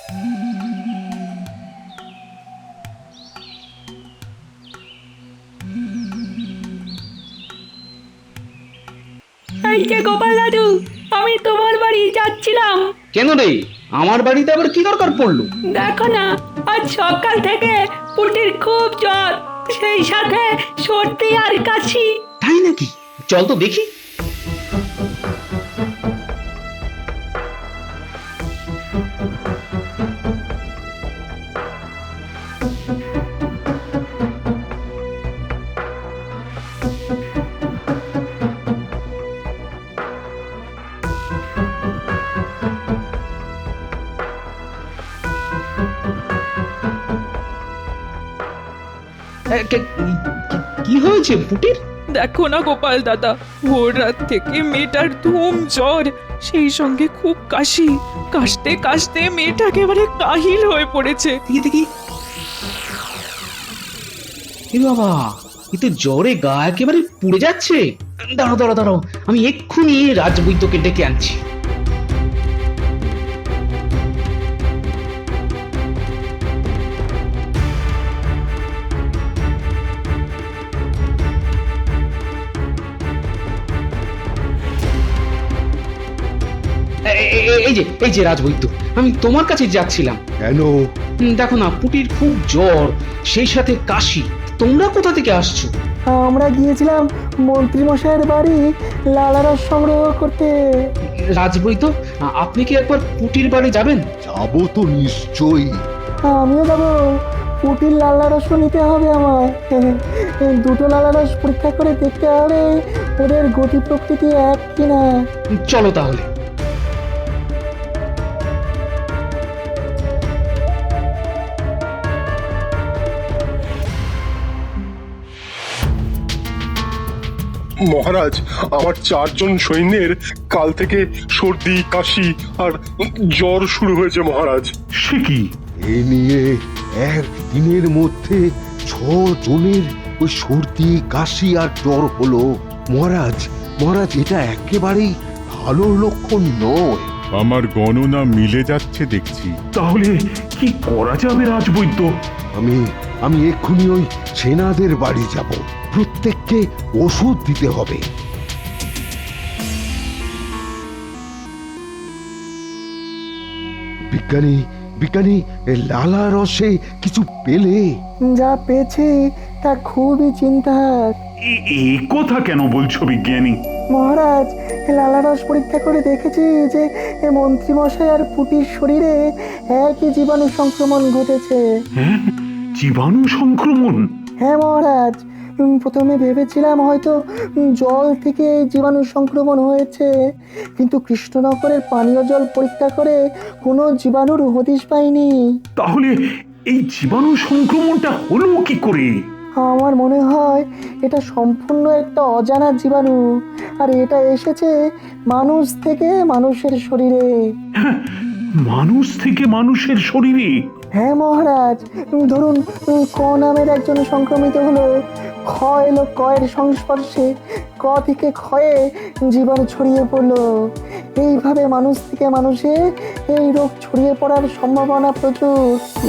এই যে গোপাল দাদু, আমি তোমার বাড়ি যাচ্ছিলাম। কেন রে, আমার বাড়িতে আবার কি দরকার পড়লো? দেখো না, আজ সকাল থেকে পুটির খুব জ্বর, সেই সাথে সর্দি আর কাশি। তাই নাকি? চল তো দেখি। কি হয়েছে পুটির? দেখো না গোপাল দাদা, ভোর রাত থেকে মেয়েটার ধুম জ্বর, সেই সঙ্গে খুব কাশি। কাশতে কাশতে মেয়েটা একেবারে কাহিল হয়ে পড়েছে। দেখি দেখি। এ বাবা, এ তো জ্বরে গা একেবারে পুড়ে যাচ্ছে। দাঁড়াও দাঁড়াও দাঁড়াও, আমি এক্ষুনি রাজবৈদ্যকে ডেকে আনছি। এই যে রাজবৈদ্য, আমি তোমার কাছে যাচ্ছিলাম। কেন? দেখো না, পুটির খুব জ্বর, সেই সাথে কাশি। তোমরা কোথা থেকে আসছো? আমরা গিয়েছিলাম মন্ত্রী মশাইয়ের বাড়ি লালারস সংগ্রহ করতে। রাজবৈদ্য, আপনি কি একবার পুটির বাড়ি যাবেন? যাবো তো নিশ্চয়ই। আমিও যাবো, পুটির লালারসও নিতে হবে আমায়। দুটো লালারস পরীক্ষা করে দেখতে হবে ওদের গতি প্রকৃতি এক কিনা। চলো তাহলে। মহারাজ, আমার 4 জন সৈন্যের কাল থেকে সর্দি কাশি আর জ্বর শুরু হয়েছে মহারাজ। সে কি? এ নিয়ে একদিনের মধ্যে 6 জনের ওই সর্দি কাশি আর জ্বর হলো। মহারাজ, মহারাজ, এটা একেবারেই ভালো লক্ষণ নয়। আমার গণনা মিলে যাচ্ছে দেখছি। তাহলে কি করা যাবে রাজবৈদ্য? আমি এক্ষুনি ওই সেনাদের বাড়ি যাব। প্রত্যেককে ওষুধ দিতে হবে। বিজ্ঞানী, বিজ্ঞানী, লালা রসে কিছু পেলে? যা পেয়েছি তা খুবই চিন্তার। এই কথা কেন বলছো বিজ্ঞানী? মহারাজ, লালারস পরীক্ষা করে দেখেছি যে মন্ত্রী মশাই আর পুটির শরীরে একই জীবাণু সংক্রমণ ঘটেছে। হ্যাঁ, জীবাণু সংক্রমণ? হ্যাঁ মহারাজ, প্রথমে ভেবেছিলাম হয়তো জল থেকে জীবাণু সংক্রমণ হয়েছে, কিন্তু কৃষ্ণনগরের পানীয় জল পরীক্ষা করে কোনো জীবাণুর হদিশ পাইনি। তাহলে এই জীবাণু সংক্রমণটা হলো কি করে? আমার মনে হয় এটা সম্পূর্ণ একটা অজানা জীবাণু, আর এটা এসেছে মানুষ থেকে মানুষের শরীরে। মানুষ থেকে মানুষের শরীরে? হ্যাঁ মহারাজ, ধরুন ক নামের একজন সংক্রমিত হলো, খ এলো কয়ের সংস্পর্শে, ক থেকে ক্ষয়ে জীবাণু ছড়িয়ে পড়লো। এইভাবে মানুষ থেকে মানুষে এই রোগ ছড়িয়ে পড়ার সম্ভাবনা প্রচুর।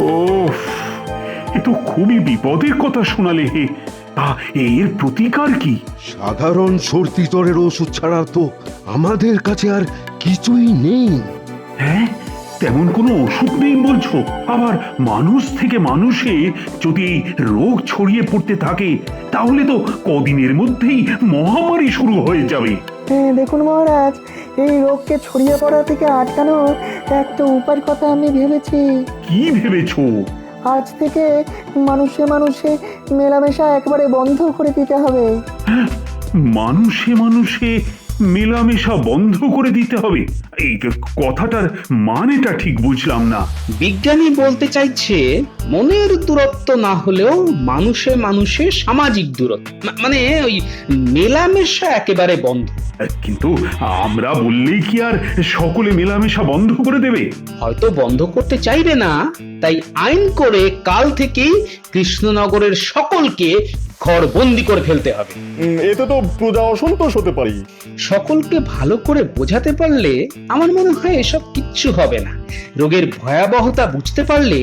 ওহ, এ তো খুবই বিপদের কথা শোনালে। তা এর প্রতিকার কি? সাধারণ সর্দি জ্বরের ওষুধ ছাড়া তো আমাদের কাছে আর কিছুই নেই। হ্যাঁ, তেমন কোনো ওষুধ নেই বলছো? আবার মানুষ থেকে মানুষে যদি এই রোগ ছড়িয়ে পড়তে থাকে, তাহলে তো কদিনের মধ্যেই মহামারী শুরু হয়ে যাবে। হ্যাঁ দেখুন মহারাজ, এই রোগকে ছড়িয়ে পড়া থেকে আটকানোর একটা উপায়ের কথা আমি ভেবেছি। কি ভেবেছো? আজ থেকে মানুষে মানুষে মেলামেশা একবারে বন্ধ করে দিতে হবে। মানুষে মানুষে মেলামেশা বন্ধ করে দিতে হবে? এই কথাটার মানেটা ঠিক বুঝলাম না। বিজ্ঞানী বলতে চাইছে মনের দূরত্ব না হলেও মানুষে মানুষে সামাজিক দূরত্ব, মানে ওই মেলামেশা একেবারে বন্ধ। কিন্তু আমরা বললেই কি আর সকলে মেলামেশা বন্ধ করে দেবে? হয়তো বন্ধ করতে চাইবে না, তাই আইন করে কাল থেকেই কৃষ্ণনগরের সকলকে ঘর বন্দি করে ফেলতে হবে। এতে তো প্রজা অসন্তোষ হতে পারি। সকলকে ভালো করে বোঝাতে পারলে আমার মনে হয় এসব কিচ্ছু হবে না। রোগের ভয়াবহতা বুঝতে পারলে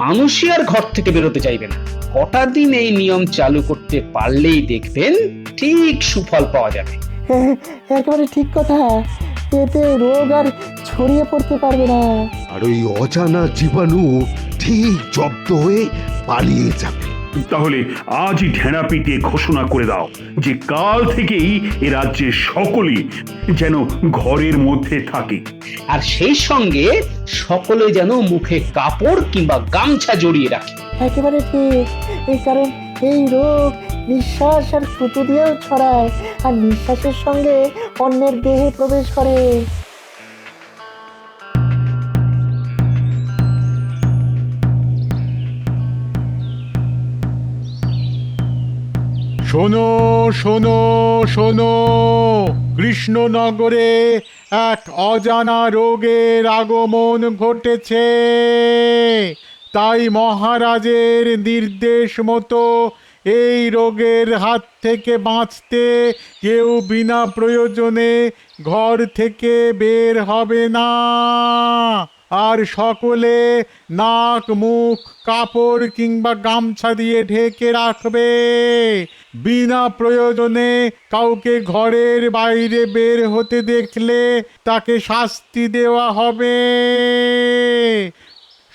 মানুষই আর ঘর থেকে বেরোতে চাইবে না। কটা দিন এই নিয়ম চালু করতে পারলেই দেখবেন ঠিক সুফল পাওয়া যাবে। একেবারে ঠিক কথা, এতে রোগ আর ছড়িয়ে পড়তে পারবে না। আর ওই অজানা জীবাণু ঠিক জব্দ হয়ে পালিয়ে যাবে। তাহলে আজই ঢেঁড়া পিটিয়ে ঘোষণা করে দাও যে কাল থেকেই এ রাজ্যের সকলেই যেন ঘরের মধ্যে থাকে। আর সেই সঙ্গে সকলে যেন মুখে কাপড় কিংবা গামছা জড়িয়ে রাখে। একেবারে ঠিক, এই কারণ এই রোগ নিঃশ্বাস আর থুতু দিয়েও ছড়ায়, আর নিঃশ্বাসের সঙ্গে অন্যের দেহে প্রবেশ করে। শোনো শোনো শোনো, কৃষ্ণনগরে এক অজানা রোগের আগমন ঘটেছে। তাই মহারাজের নির্দেশ মতো এই রোগের হাত থেকে বাঁচতে কেউ বিনা প্রয়োজনে ঘর থেকে বের হবে না। আর সকলে নাক মুখ কাপড় কিংবা গামছা দিয়ে ঢেকে রাখবে। বিনা প্রয়োজনে কাউকে ঘরের বাইরে বের হতে দেখলে তাকে শাস্তি দেওয়া হবে।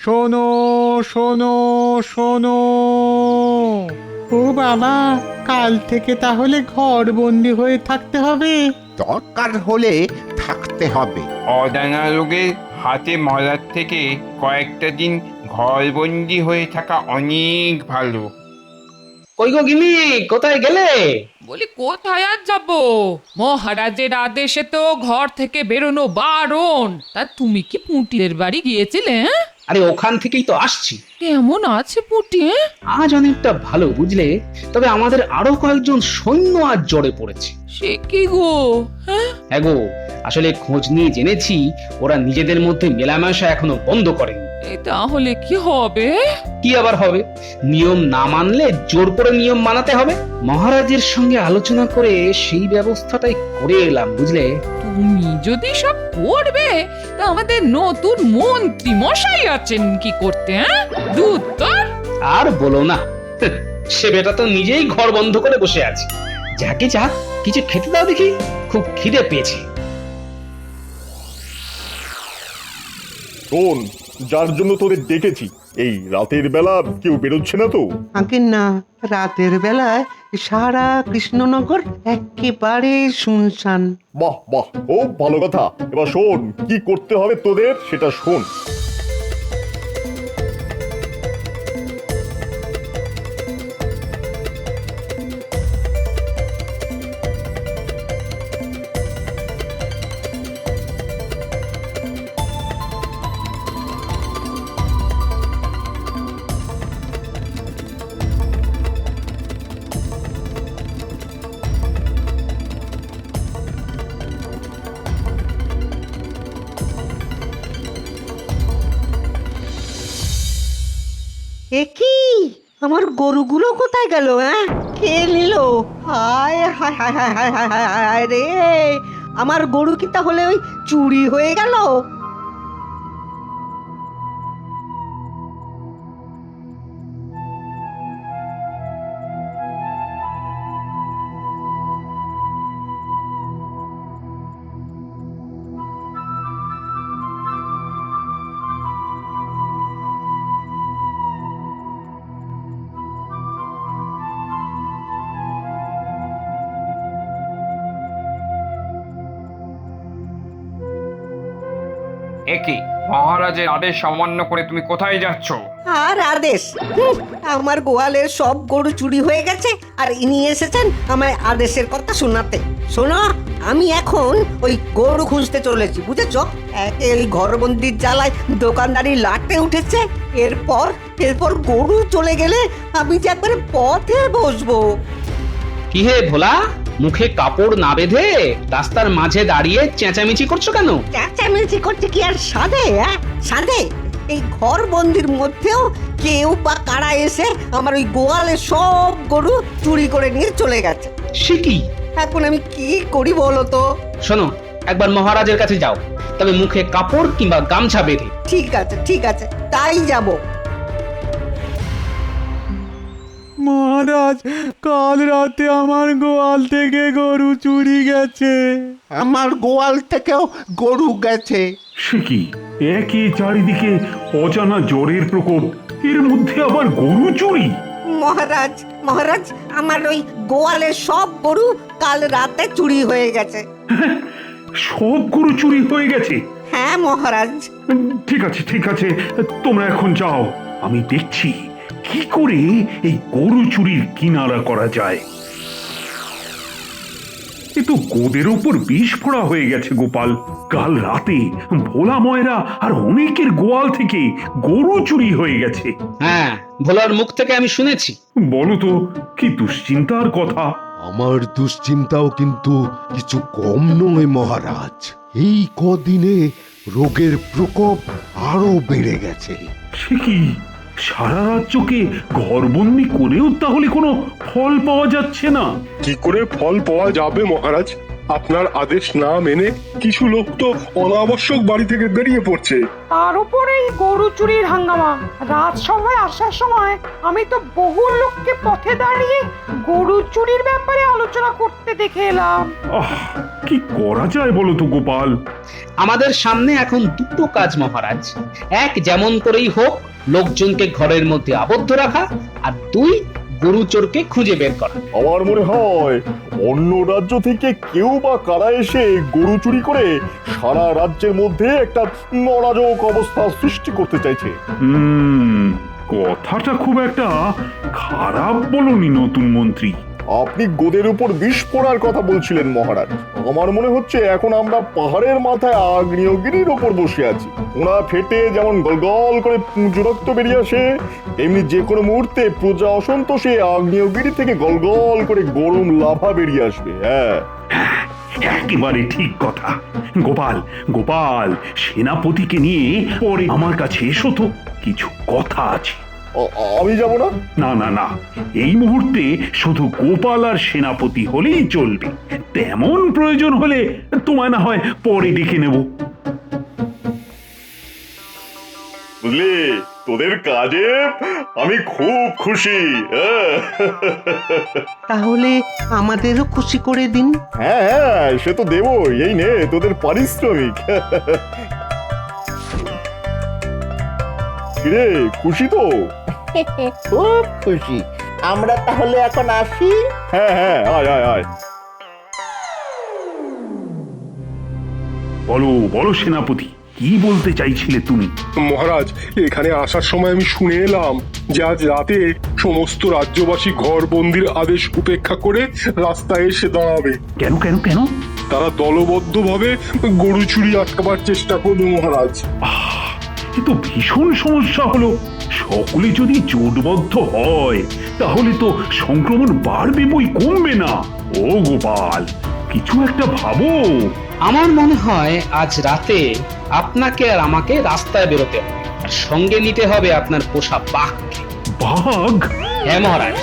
শোনো শোনো শোনো। ও বাবা, কাল থেকে তাহলে ঘর বন্দি হয়ে থাকতে হবে? দরকার হলে থাকতে হবে। অজানা রোগের হাতে মরার থেকে কয়েকটা দিন ঘরবন্দি হয়ে থাকা অনেক ভালো। কই গো গিনি, কোথায় গেলে? বলি কোথায় আর যাবো, মহারাজের আদেশে তো ঘর থেকে বেরোনো বারণ। তা তুমি কি পুঁটির বাড়ি গিয়েছিলে? আরে ওখান থেকেই তো আসছি। কেমন আছে পুঁটি? আজ অনেকটা ভালো বুঝলে, তবে আমাদের আরো কয়েকজন সৈন্য আজ জ্বরে পড়েছে। সে কি গো? হ্যাঁ গো, আসলে খোঁজ নিয়ে জেনেছি ওরা নিজেদের মধ্যে মেলামেশা এখনো বন্ধ করেনি। তাহলে কি হবে? কি আবার হবে, নিয়ম না মানলে জোর করে নিয়ম মানাতে হবে। মহারাজের সঙ্গে আলোচনা করে সেই ব্যবস্থাটাই করে এলাম বুঝলে। তুমি যদি সব করবে, তা আমাদের নতুন মন্ত্রী মশাই আছেন কি করতে? দুধ তো আর বলো না, সে বেটা তো নিজেই ঘর বন্ধ করে বসে আছে। যাকে যাক কিছু খেতে দাও দেখি, খুব খিদে পেয়েছে। শোন, যার জন্য তোদের ডেকেছি, এই রাতের বেলা কেউ বেরোচ্ছে না তো? আগে না, রাতের বেলায় সারা কৃষ্ণনগর একেবারে শুনশান। বাহ বাহ, ও ভালো কথা। এবার শোন, কি করতে হবে তোদের সেটা শোন। এ কি, আমার গরুগুলো কোথায় গেল? কে নিল? হায় হায় হায় হায় হায় হায় হায় হায় রে, আমার গরু কি তাহলে ওই চুরি হয়ে গেল? একে মহারাজের আদেশ অমান্য করে তুমি কোথায় যাচ্ছ? আর আদেশ? আমার গোয়ালের সব গরু চুরি হয়ে গেছে, আর ইনি এসেছেন আমায় আদেশের কথা শোনাতে। শোনো, আমি এখন ওই গরু খুঁজতে চলেছি, বুঝেছো? একে ওই ঘরবন্দির জ্বালায় দোকানদারি লাটে উঠেছে। এরপর গরু চলে গেলে আমি যে একবারে পথে বসবো। কি হে ভোলা, মুখে কাপড় না বেঁধে রাস্তার মাঝে দাঁড়িয়ে চেঁচামেচি করছো কেন? চেঁচামেচি করছে কি আর সাধে? সাধে এই ঘর বন্দির মধ্যেও কেউ বা কারা এসে আমার ওই গোয়ালে সব গরু চুরি করে নিয়ে চলে গেছে। সে কি? এখন আমি কি করি বলো তো? শোনো, একবার মহারাজের কাছে যাও, তবে মুখে কাপড় কিংবা গামছা বেঁধে। ঠিক আছে, তাই যাব। মহারাজ, কাল রাতে আমার গোয়াল থেকে গরু চুরি গেছে। আমার গোয়াল থেকেও গরু গেছে। সে কি, একই চারিদিকে অজানা জ্বরের প্রকোপ, এর মধ্যে আবার গরু চুরি! মহারাজ আমার ওই গোয়ালের সব গরু কাল রাতে চুরি হয়ে গেছে। সব গরু চুরি হয়ে গেছে? হ্যাঁ মহারাজ। ঠিক আছে, তোমরা এখন যাও, আমি দেখছি কি করে এই গরু চুরির কিনারা করা যায়। এ তো গোদের ওপর বিষ ফোড়া হয়ে গেছে গোপাল। কাল রাতে ভোলা ময়রা আর অনেকের গোয়াল থেকে গরু চুরি হয়ে গেছে। হ্যাঁ, ভোলার মুখ থেকে আমি শুনেছি। বলো তো, কি দুশ্চিন্তার কথা! আমার দুশ্চিন্তাও কিন্তু কিছু কম নয় মহারাজ। এই কদিনে রোগের প্রকোপ আরো বেড়ে গেছে। সে কি, সারা রাজ্যকে ঘরবন্দি করেও তাহলে কোনো ফল পাওয়া যাচ্ছে না? কি করে ফল পাওয়া যাবে মহারাজ? আপনার আদেশ না মেনে কিছু লোক তো অনাবশ্যক বাড়ি থেকে বেরিয়ে পড়ছে। তার উপরে এই গরু চুরির হাঙ্গামা। রাজসভায় আসার সময় আমি তো বহু লোককে পথে দাঁড়িয়ে গরু চুরির ব্যাপারে আলোচনা করতে দেখে এলাম। কি করা যায় বলো তো গোপাল? আমাদের সামনে এখন দুটো কাজ মহারাজ। এক, যেমন করেই হোক লোকজনকে ঘরের মধ্যে আবদ্ধ রাখা, আর দুই, গরু চোরকে খুঁজে বের করা। আমার মনে হয় অন্য রাজ্য থেকে কেউ বা কারা এসে গরু চুরি করে সারা রাজ্যের মধ্যে একটা অরাজক অবস্থা সৃষ্টি করতে চাইছে। কথাটা খুব একটা খারাপ বলনি নতুন মন্ত্রী। আপনি গোদের উপর বিষ পড়ার কথা বলছিলেন মহারাজ। আমার মনে হচ্ছে এখন আমরা পাহাড়ের মাথায় আগ্নেয়গিরির ওপর বসে আছি। ওরা ফেটে যেমন গলগল করে পুঁজ রক্ত বেরিয়ে আসে, তেমনি যে কোনো মুহূর্তে প্রজা অসন্তোষে আগ্নেয়গিরি থেকে গলগল করে গরম লাভা বেরিয়ে আসবে। হ্যাঁ, একেবারে ঠিক কথা। গোপাল, সেনাপতিকে নিয়ে পরে আমার কাছে এসো তো, কিছু কথা আছে। আমি যাব না। না, এই মুহূর্তে শুধু গোপাল আর সেনাপতি হলেই চলবে। তেমন প্রয়োজন হলে তোমায় না হয় পরে ডেকে নেব। বুঝলি, তোদের কাজে আমি খুব খুশি। তাহলে আমাদেরও খুশি করে দিন। হ্যাঁ, সে তো দেবই। এই নে তোদের পারিশ্রমিক। কিরে, খুশি তো? খুব খুশি। আমরা তাহলে এখন আসি। হ্যাঁ, আয়। বলো সেনাপতি, কি বলতে চাইছিলে তুমি? মহারাজ, এখানে আসার সময় আমি শুনে এলাম যে আজ রাতে সমস্ত রাজ্যবাসী ঘর বন্দির আদেশ উপেক্ষা করে রাস্তায় এসে দাঁড়াবে। কেন? তারা দলবদ্ধভাবে গরু চুরি আটকাবার চেষ্টা করবে মহারাজ। এ তো ভীষণ সমস্যা হলো। সকলে যদি জোটবদ্ধ হয় তাহলে তো সংক্রমণ বাড়বে বই কমবে না। ও গোপাল, কিছু একটা ভাবো। আমার মনে হয় আজ রাতে আপনাকে আর আমাকে রাস্তায় বেরোতে হবে, আর সঙ্গে নিতে হবে আপনার পোষা বাঘকে। বাঘ? হ্যাঁ মহারাজ,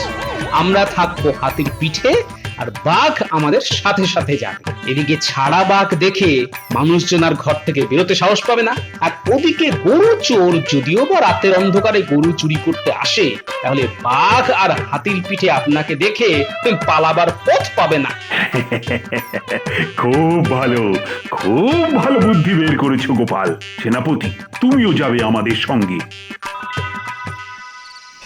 আমরা থাকবো হাতির পিঠে, আর বাঘ আমাদের সাথে সাথে যাবে। এদিকে ছাড়া বাঘ দেখে মানুষজন আর ঘর থেকে বেরোতে সাহস পাবে না, আর ওদিকে গরু চোর যদিও বা রাতের অন্ধকারে গরু চুরি করতে আসে, তাহলে বাঘ আর হাতির পিঠে আপনাকে দেখে পালাবার পথ পাবে না। খুব ভালো বুদ্ধি বের করেছো গোপাল। সেনাপতি, তুমিও যাবে আমাদের সঙ্গে।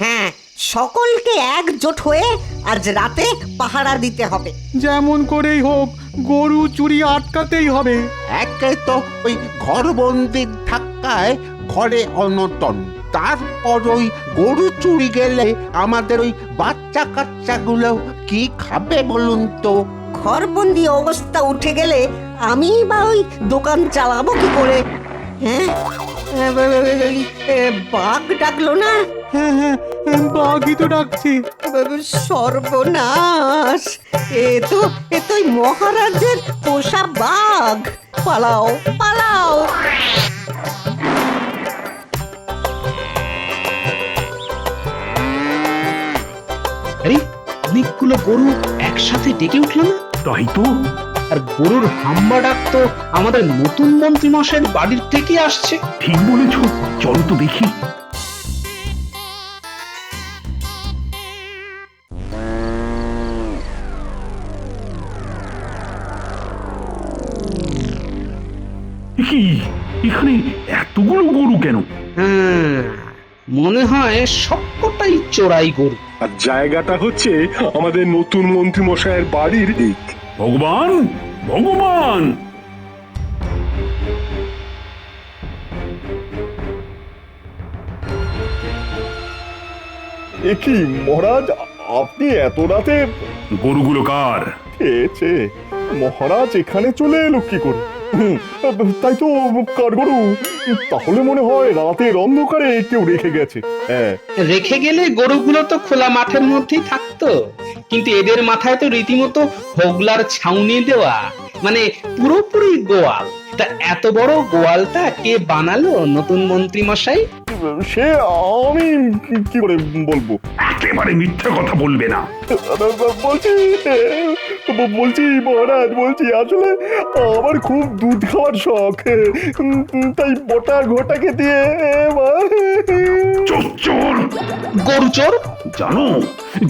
হ্যাঁ, সকলকে একজোট হয়ে আজ রাতে পাহারা দিতে হবে। যেমন করেই হোক গরু চুরি আটকাতেই হবে। একে তো ওই ঘরবন্দির ধাক্কায় ঘরে অনটন, তারপর ওই গরু চুরি গেলে আমাদের ওই বাচ্চা কাচ্চাগুলো কি খাবে বলুন তো? ঘরবন্দি অবস্থা উঠে গেলে আমি বা ওই দোকান চালাবো কি করে? হ্যাঁ, বাঘ ডাকলো না? হ্যাঁ, বাঘই তো ডাকছি। সর্বনাশ! এ তো মহারাজের পোষা বাঘ। পালাও! গরু একসাথে ডেকে উঠল না? তাই তো। আর গরুর হাম্বা ডাক তো আমাদের নতুন মন্ত্রী মশাইয়ের বাড়ির থেকে আসছে। ঠিক বলেছ, চলো তো দেখি। কি এখানে এতগুলো গরু কেন? হ্যাঁ, মনে হয় সবকটাই চোরাই গরু। আর জায়গাটা হচ্ছে আমাদের নতুন মন্ত্রী মশাইয়ের বাড়ির দিক। ভগবান, ভগবান! এ কি মহারাজ, আপনি এত রাতে? গরুগুলো কার? খেয়েছে মহারাজ, এখানে চলে এলো কি করে? তাই তো, কার গরু? তাহলে মনে হয় রাতের অন্ধকারে কেউ রেখে গেছে। হ্যাঁ, রেখে গেলে গরুগুলো তো খোলা মাঠের মধ্যেই থাকতো, কিন্তু এদের মাথায় তো রীতিমতো হোগলার ছাউনি দেওয়া, মানে পুরোপুরি গোয়াল। তা এত বড় গোয়ালটা কে বানালো নতুন মন্ত্রী মশাই? সে আমি কি করে বলবো? একেবারে মিথ্যা কথা বলবে না। বলছি মহারাজ, বলছি আসলে আমার খুব দুধ খাওয়ার শখ, তাই বটা ঘটাকে দিয়ে। চোর! গরু চোর! জানো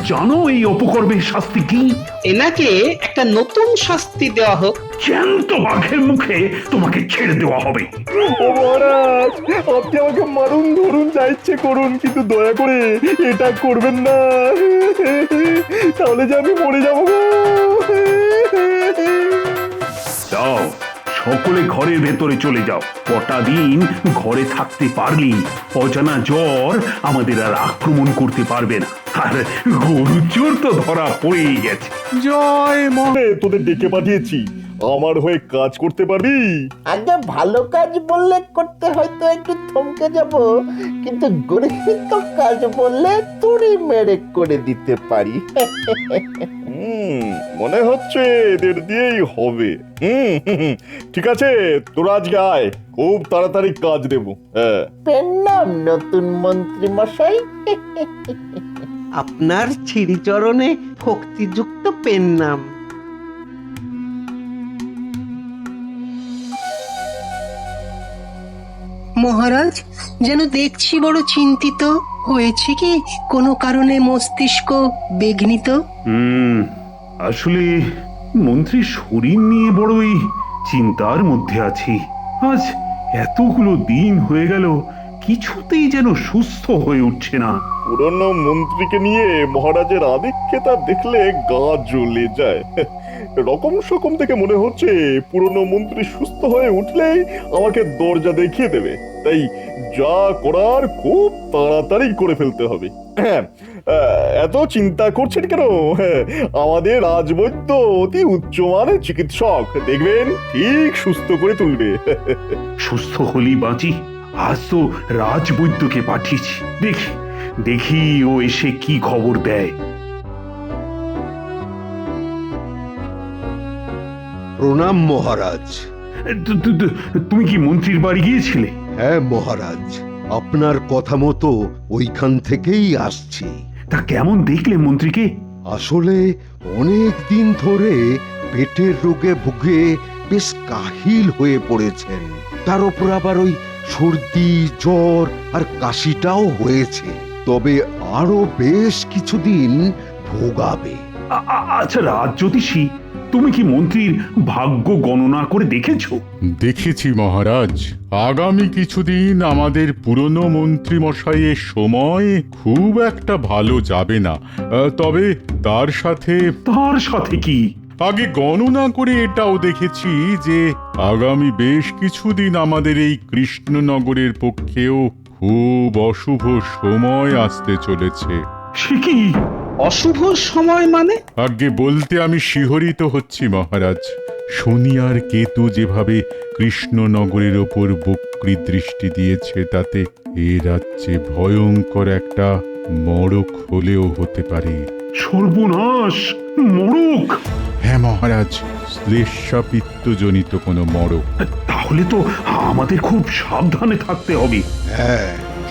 জানো এই অপকর্মের শাস্তি কি? এনাকে একটা নতুন শাস্তি দেওয়া হোক। জ্যান্ত বাঘের মুখে তোমাকে ছেড়ে দেওয়া হবে। ও মহারাজ, আপনি আমাকে মারুন, ধরুন, যা ইচ্ছে করুন, কিন্তু দয়া করে এটা করবেন না, তাহলে যে আমি মরে যাবো। যাও, সকলে ঘরের ভেতরে চলে যাও। কটা দিন ঘরে থাকতে পারলি অজানা জ্বর আমাদের আর আক্রমণ করতে পারবে না। আর গরু চোর তো ধরা পড়েই গেছে। জয় তোদের ডেকে পাঠিয়েছি, আমার হয়ে কাজ করতে পারবি? আগে ভালো কাজ বললে করতে হয়তো একটু থমকে যাব, কিন্তু গরিব কাজ বললে তুড়ি মেরে করে দিতে পারি। মনে হচ্ছে এদের দিয়েই হবে। ঠিক আছে, তোরা আজকে আয়, খুব তাড়াতাড়ি কাজ দেবো। হ্যাঁ, পেন্নাম নতুন মন্ত্রী মশাই। আপনার শ্রীচরণে ভক্তিযুক্ত পেন নাম। মহারাজ, যেন দেখছি বড় চিন্তিত হয়েছে। কি কোনো কারণে মস্তিষ্ক বিঘ্নিত? আসলে মন্ত্রীর শরীর নিয়ে বড়ই চিন্তার মধ্যে আছি। আজ এতগুলো দিন হয়ে গেল, কিছুতেই যেন সুস্থ হয়ে উঠছে না। পুরনো মন্ত্রীকে নিয়ে মহারাজের আধিক্যতা দেখলে গা জ্বলে যায়। রকম সকম থেকে মনে হচ্ছে পুরনো মন্ত্রী সুস্থ হয়ে উঠলেই আমাকে দরজা দেখিয়ে দেবে, তাই যা করার খুব তাড়াতাড়ি করে ফেলতে হবে। এত চিন্তা করছেন কেন? আমাদের রাজবৈদ্য অতি উচ্চমানের চিকিৎসক, দেখবেন ঠিক সুস্থ করে তুলবে। সুস্থ হলি বাঁচি। আজ তো রাজবৈদ্যকে পাঠিয়েছি, দেখি ও এসে কি খবর দেয়। প্রণাম মহারাজ। তুমি কি মন্ত্রীর বাড়ি গিয়েছিলে? হ্যাঁ মহারাজ, আপনার কথা মতো ওইখান থেকেই আসছি। তা কেমন দেখলে মন্ত্রীকে? আসলে অনেক দিন ধরে পেটের রোগে ভুগে বেশ কাহিল হয়ে পড়েছেন, তার উপর আবার ওই সর্দি, জ্বর আর কাশিটাও হয়েছে। তবে আরো বেশ কিছুদিন ভোগাবে। আচ্ছা রাজজ্যোতিষী, তুমি কি মন্ত্রীর ভাগ্য গণনা করে দেখেছো? দেখেছি মহারাজ, আগামী কিছুদিন আমাদের পুরনো মন্ত্রী মশাইয়ের সময় খুব একটা ভালো যাবে না। তবে তার সাথে কি? আগে গণনা করে এটাও দেখেছি যে আগামী বেশ কিছুদিন আমাদের এই কৃষ্ণনগরের পক্ষেও খুব অশুভ সময় আসতে চলেছে। সে কি অশুভ সময় মানে? আগে বলতে আমি শিহরিত হচ্ছি মহারাজ। শনি আর কেতু যেভাবে কৃষ্ণনগরের ওপর বক্রী দৃষ্টি দিয়েছে, তাতে এ রাজ্যে ভয়ঙ্কর একটা মড়ক হলেও হতে পারে। সর্বনাশ! মড়ক? হ্যাঁ মহারাজ, শ্লেষাপিত্তজনিত কোনো মড়ক। তাহলে তো আমাদের খুব সাবধানে থাকতে হবে। হ্যাঁ,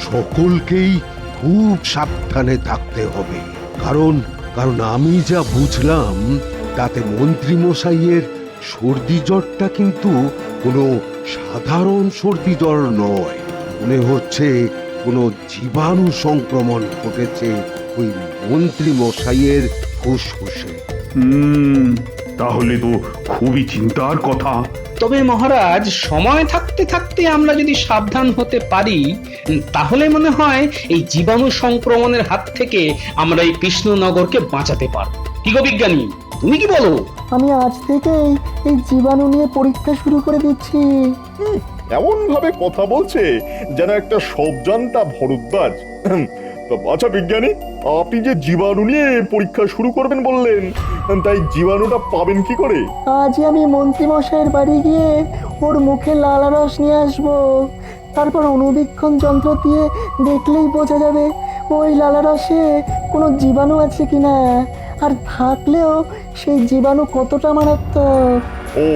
সকলকেই খুব সাবধানে থাকতে হবে, কারণ কারণ আমি যা বুঝলাম তাতে মন্ত্রী মশাইয়ের সর্দি জ্বরটা কিন্তু কোনো সাধারণ সর্দি জ্বর নয়, মনে হচ্ছে কোনো জীবাণু সংক্রমণ ঘটেছে ওই মন্ত্রী মশাইয়ের ফুসফুসে। তাহলে তো খুবই চিন্তার কথা। তবে মহারাজ, সময় থাকতে থাকতে আমরা যদি সাবধান হতে পারি তাহলে মনে হয় এই জীবাণু সংক্রমণের হাত থেকে আমরা এই কৃষ্ণনগরকে বাঁচাতে পারব। কি গো বিজ্ঞানী, তুমি কি বলো? আমি আজ থেকেই এই জীবাণু নিয়ে পরীক্ষা শুরু করে দিচ্ছি। এমন ভাবে কথা বলছে যেন একটা সবজান্তা ভরদ্বাজ। আচ্ছা বিজ্ঞানী, আপনি যে জীবাণু নিয়ে পরীক্ষা শুরু করবেন বললেন, তাই জীবাণুটা পাবেন কি করে? আজই আমি মন্ত্রী মশাইয়ের বাড়ি গিয়ে ওর মুখে লালা রস নিয়ে আসবো। তারপর অনুবীক্ষণ যন্ত্র দিয়ে দেখলেই বোঝা যাবে ওই লালা রসে কোনো জীবাণু আছে কিনা, আর থাকলেও সেই জীবাণু কতটা মারাত্মক। ও,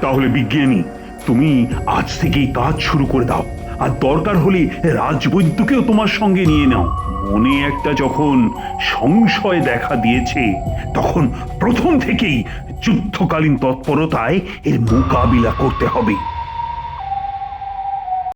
তাহলে বিজ্ঞানী, তুমি আজ থেকেই কাজ শুরু করে দাও, আর দরকার হলে রাজবৈদ্যকেও তোমার সঙ্গে নিয়ে নাও। মনে একটা যখন সংশয় দেখা দিয়েছে, তখন প্রথম থেকেই যুদ্ধকালীন তৎপরতায় এর মোকাবিলা করতে হবে।